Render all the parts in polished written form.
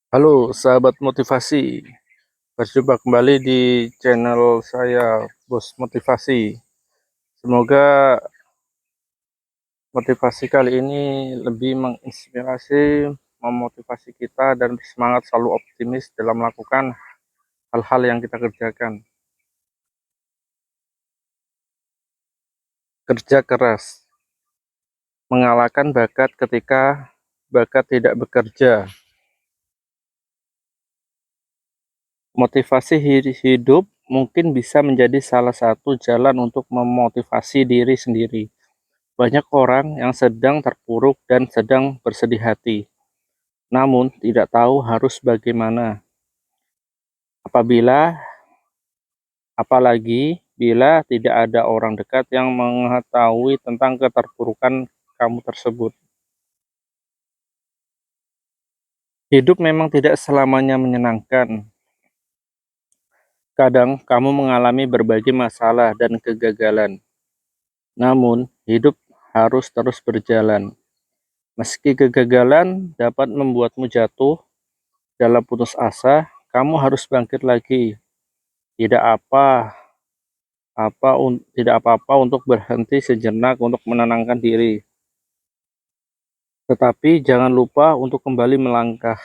Halo sahabat motivasi, berjumpa kembali di channel saya Bos Motivasi. Semoga motivasi kali ini lebih menginspirasi, memotivasi kita dan bersemangat selalu optimis dalam melakukan hal-hal yang kita kerjakan. Kerja keras, mengalahkan bakat ketika bakat tidak bekerja. Motivasi hidup mungkin bisa menjadi salah satu jalan untuk memotivasi diri sendiri. Banyak orang yang sedang terpuruk dan sedang bersedih hati, namun tidak tahu harus bagaimana. Apalagi bila tidak ada orang dekat yang mengetahui tentang keterpurukan kamu tersebut. Hidup memang tidak selamanya menyenangkan. Kadang kamu mengalami berbagai masalah dan kegagalan. Namun, hidup harus terus berjalan. Meski kegagalan dapat membuatmu jatuh dalam putus asa, kamu harus bangkit lagi. Tidak tidak apa-apa untuk berhenti sejenak untuk menenangkan diri. Tetapi jangan lupa untuk kembali melangkah.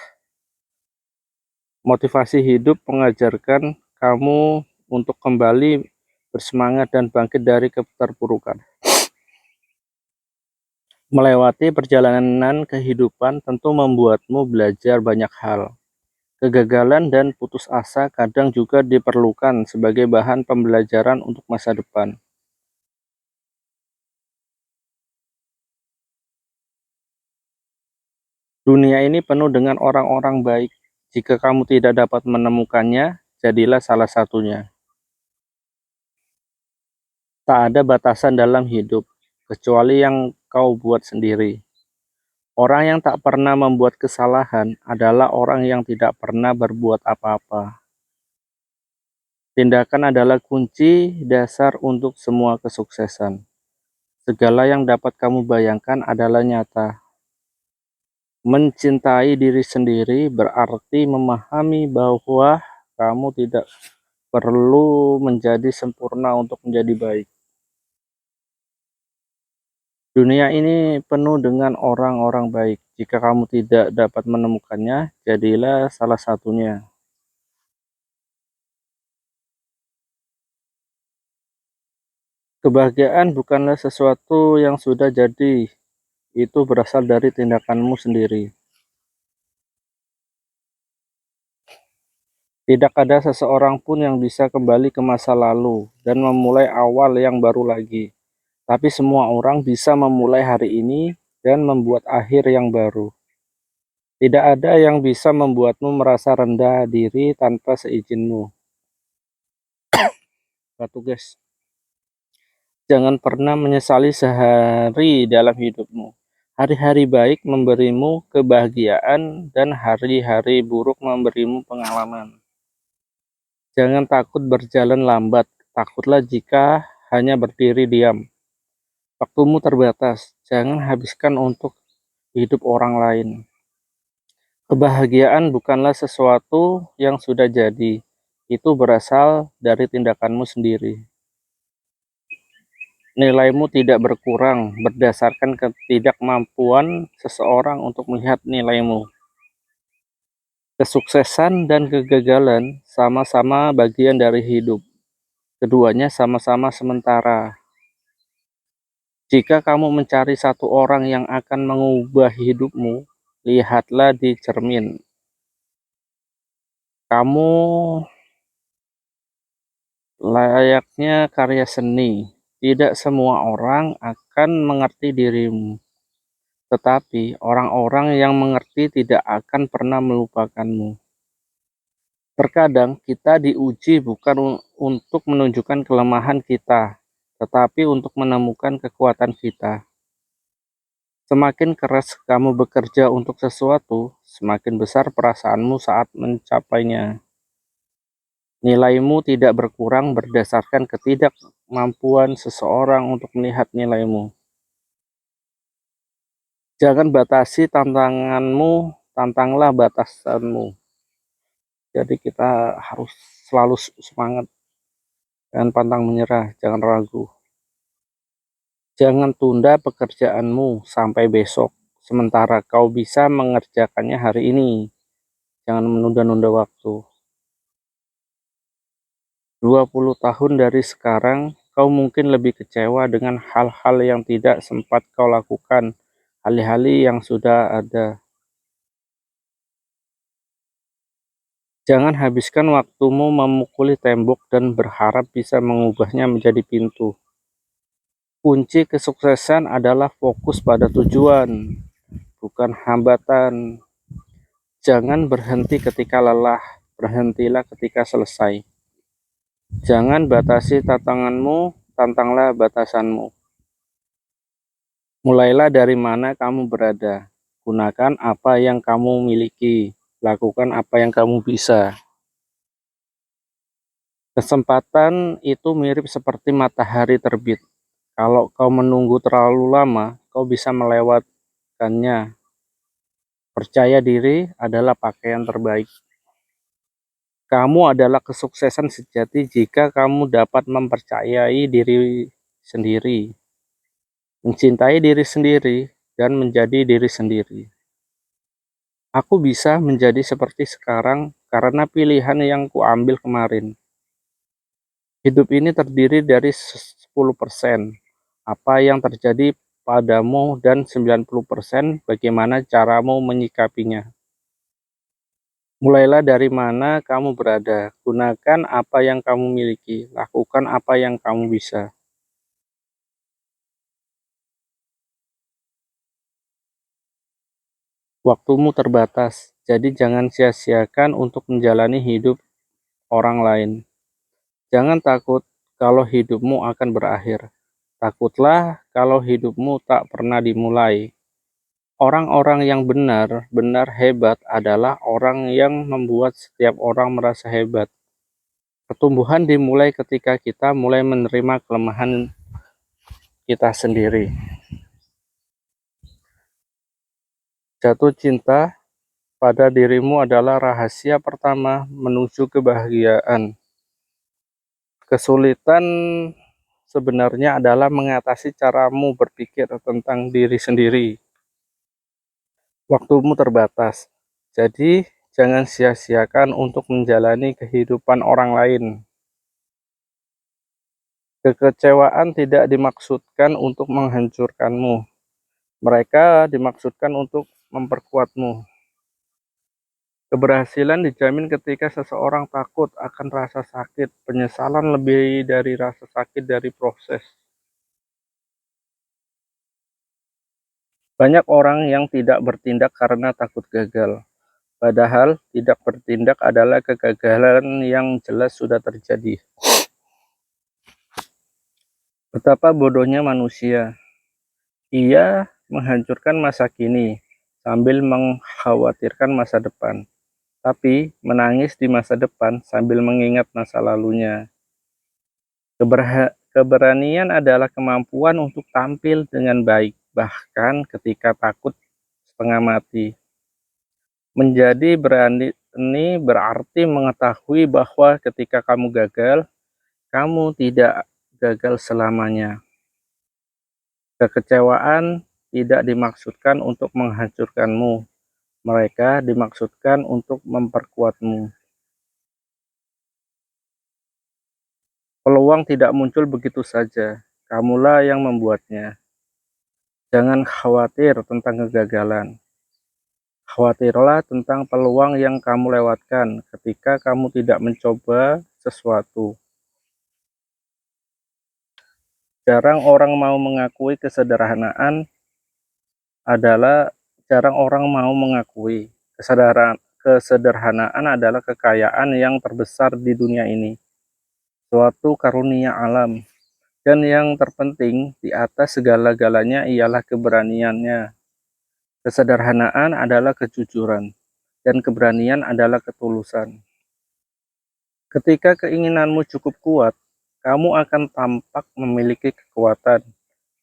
Motivasi hidup mengajarkan kamu untuk kembali bersemangat dan bangkit dari keterpurukan. Melewati perjalanan kehidupan tentu membuatmu belajar banyak hal. Kegagalan dan putus asa kadang juga diperlukan sebagai bahan pembelajaran untuk masa depan. Dunia ini penuh dengan orang-orang baik. Jika kamu tidak dapat menemukannya, jadilah salah satunya. Tak ada batasan dalam hidup, kecuali yang kau buat sendiri. Orang yang tak pernah membuat kesalahan adalah orang yang tidak pernah berbuat apa-apa. Tindakan adalah kunci dasar untuk semua kesuksesan. Segala yang dapat kamu bayangkan adalah nyata. Mencintai diri sendiri berarti memahami bahwa kamu tidak perlu menjadi sempurna untuk menjadi baik. Dunia ini penuh dengan orang-orang baik. Jika kamu tidak dapat menemukannya, jadilah salah satunya. Kebahagiaan bukanlah sesuatu yang sudah jadi, itu berasal dari tindakanmu sendiri. Tidak ada seseorang pun yang bisa kembali ke masa lalu dan memulai awal yang baru lagi. Tapi semua orang bisa memulai hari ini dan membuat akhir yang baru. Tidak ada yang bisa membuatmu merasa rendah diri tanpa seizinmu. Batu guys. Jangan pernah menyesali sehari dalam hidupmu. Hari-hari baik memberimu kebahagiaan dan hari-hari buruk memberimu pengalaman. Jangan takut berjalan lambat. Takutlah jika hanya berdiri diam. Waktumu terbatas. Jangan habiskan untuk hidup orang lain. Kebahagiaan bukanlah sesuatu yang sudah jadi. Itu berasal dari tindakanmu sendiri. Nilaimu tidak berkurang berdasarkan ketidakmampuan seseorang untuk melihat nilaimu. Kesuksesan dan kegagalan sama-sama bagian dari hidup. Keduanya sama-sama sementara. Jika kamu mencari satu orang yang akan mengubah hidupmu, lihatlah di cermin. Kamu layaknya karya seni. Tidak semua orang akan mengerti dirimu. Tetapi orang-orang yang mengerti tidak akan pernah melupakanmu. Terkadang kita diuji bukan untuk menunjukkan kelemahan kita, tetapi untuk menemukan kekuatan kita. Semakin keras kamu bekerja untuk sesuatu, semakin besar perasaanmu saat mencapainya. Nilaimu tidak berkurang berdasarkan ketidakmampuan seseorang untuk melihat nilaimu. Jangan batasi tantanganmu tantanglah batasanmu. Jadi kita harus selalu semangat, jangan pantang menyerah, jangan ragu. Jangan tunda pekerjaanmu sampai besok, sementara kau bisa mengerjakannya hari ini. Jangan menunda-nunda waktu. 20 tahun dari sekarang, kau mungkin lebih kecewa dengan hal-hal yang tidak sempat kau lakukan, alih-alih yang sudah ada. Jangan habiskan waktumu memukuli tembok dan berharap bisa mengubahnya menjadi pintu. Kunci kesuksesan adalah fokus pada tujuan, bukan hambatan. Jangan berhenti ketika lelah, berhentilah ketika selesai. Jangan batasi tantanganmu, tantanglah batasanmu. Mulailah dari mana kamu berada. Gunakan apa yang kamu miliki. Lakukan apa yang kamu bisa. Kesempatan itu mirip seperti matahari terbit. Kalau kau menunggu terlalu lama, kau bisa melewatkannya. Percaya diri adalah pakaian terbaik. Kamu adalah kesuksesan sejati jika kamu dapat mempercayai diri sendiri, mencintai diri sendiri, dan menjadi diri sendiri. Aku bisa menjadi seperti sekarang karena pilihan yang kuambil kemarin. Hidup ini terdiri dari 10% apa yang terjadi padamu dan 90% bagaimana caramu menyikapinya. Mulailah dari mana kamu berada, gunakan apa yang kamu miliki, lakukan apa yang kamu bisa. Waktumu terbatas, jadi jangan sia-siakan untuk menjalani hidup orang lain. Jangan takut kalau hidupmu akan berakhir. Takutlah kalau hidupmu tak pernah dimulai. Orang-orang yang benar-benar hebat adalah orang yang membuat setiap orang merasa hebat. Pertumbuhan dimulai ketika kita mulai menerima kelemahan kita sendiri. Jatuh cinta pada dirimu adalah rahasia pertama menuju kebahagiaan. Kesulitan sebenarnya adalah mengatasi caramu berpikir tentang diri sendiri. Waktumu terbatas, jadi jangan sia-siakan untuk menjalani kehidupan orang lain. Kekecewaan tidak dimaksudkan untuk menghancurkanmu. Mereka dimaksudkan untuk memperkuatmu. Keberhasilan dijamin ketika seseorang takut akan rasa sakit. Penyesalan lebih dari rasa sakit dari proses. Banyak orang yang tidak bertindak karena takut gagal. Padahal tidak bertindak adalah kegagalan yang jelas sudah terjadi. Betapa bodohnya manusia. Ia menghancurkan masa kini sambil mengkhawatirkan masa depan, tapi menangis di masa depan sambil mengingat masa lalunya. Keberanian adalah kemampuan untuk tampil dengan baik, bahkan ketika takut setengah mati. Menjadi berani berarti mengetahui bahwa ketika kamu gagal, kamu tidak gagal selamanya. Kekecewaan tidak dimaksudkan untuk menghancurkanmu, mereka dimaksudkan untuk memperkuatmu. Peluang tidak muncul begitu saja, kamulah yang membuatnya. Jangan khawatir tentang kegagalan. Khawatirlah tentang peluang yang kamu lewatkan ketika kamu tidak mencoba sesuatu. Jarang orang mau mengakui kesederhanaan adalah kekayaan yang terbesar di dunia ini, suatu karunia alam. Dan yang terpenting di atas segala-galanya ialah keberaniannya. Kesederhanaan adalah kejujuran, dan keberanian adalah ketulusan. Ketika keinginanmu cukup kuat, kamu akan tampak memiliki kekuatan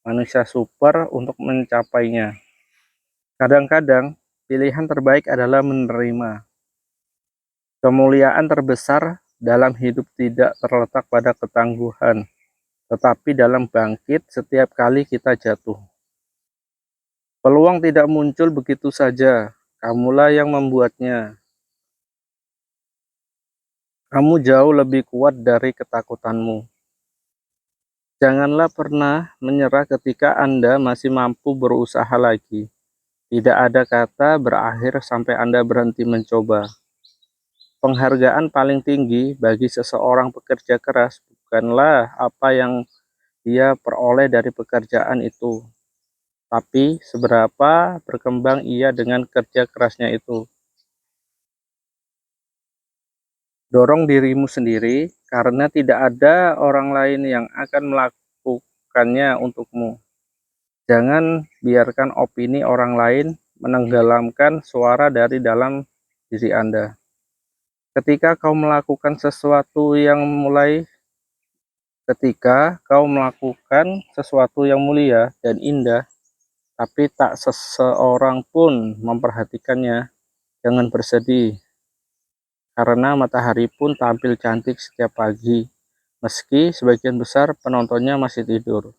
manusia super untuk mencapainya. Kadang-kadang, pilihan terbaik adalah menerima. Kemuliaan terbesar dalam hidup tidak terletak pada ketangguhan, tetapi dalam bangkit setiap kali kita jatuh. Peluang tidak muncul begitu saja, kamulah yang membuatnya. Kamu jauh lebih kuat dari ketakutanmu. Janganlah pernah menyerah ketika Anda masih mampu berusaha lagi. Tidak ada kata berakhir sampai Anda berhenti mencoba. Penghargaan paling tinggi bagi seseorang pekerja keras bukanlah apa yang dia peroleh dari pekerjaan itu, tapi seberapa berkembang ia dengan kerja kerasnya itu. Dorong dirimu sendiri, karena tidak ada orang lain yang akan melakukannya untukmu. Jangan biarkan opini orang lain menenggelamkan suara dari dalam diri Anda. Ketika kau melakukan sesuatu yang mulia dan indah, tapi tak seseorang pun memperhatikannya, jangan bersedih. Karena matahari pun tampil cantik setiap pagi, meski sebagian besar penontonnya masih tidur.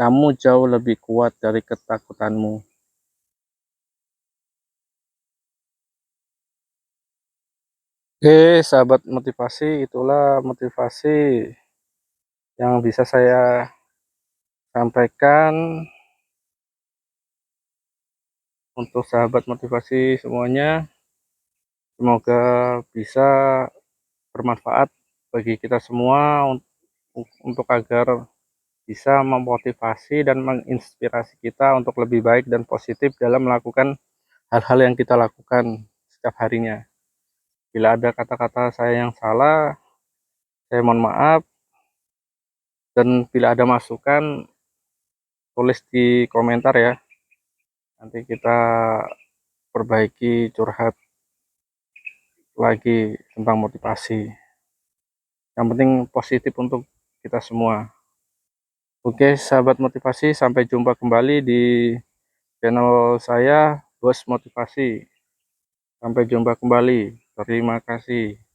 Kamu jauh lebih kuat dari ketakutanmu. Oke, sahabat motivasi, itulah motivasi yang bisa saya sampaikan untuk sahabat motivasi semuanya. Semoga bisa bermanfaat bagi kita semua untuk agar bisa memotivasi dan menginspirasi kita untuk lebih baik dan positif dalam melakukan hal-hal yang kita lakukan setiap harinya. Bila ada kata-kata saya yang salah, saya mohon maaf, dan bila ada masukan, tulis di komentar ya. Nanti kita perbaiki, curhat lagi tentang motivasi. Yang penting positif untuk kita semua. Oke, sahabat motivasi, sampai jumpa kembali di channel saya, Bos Motivasi. Sampai jumpa kembali. Terima kasih.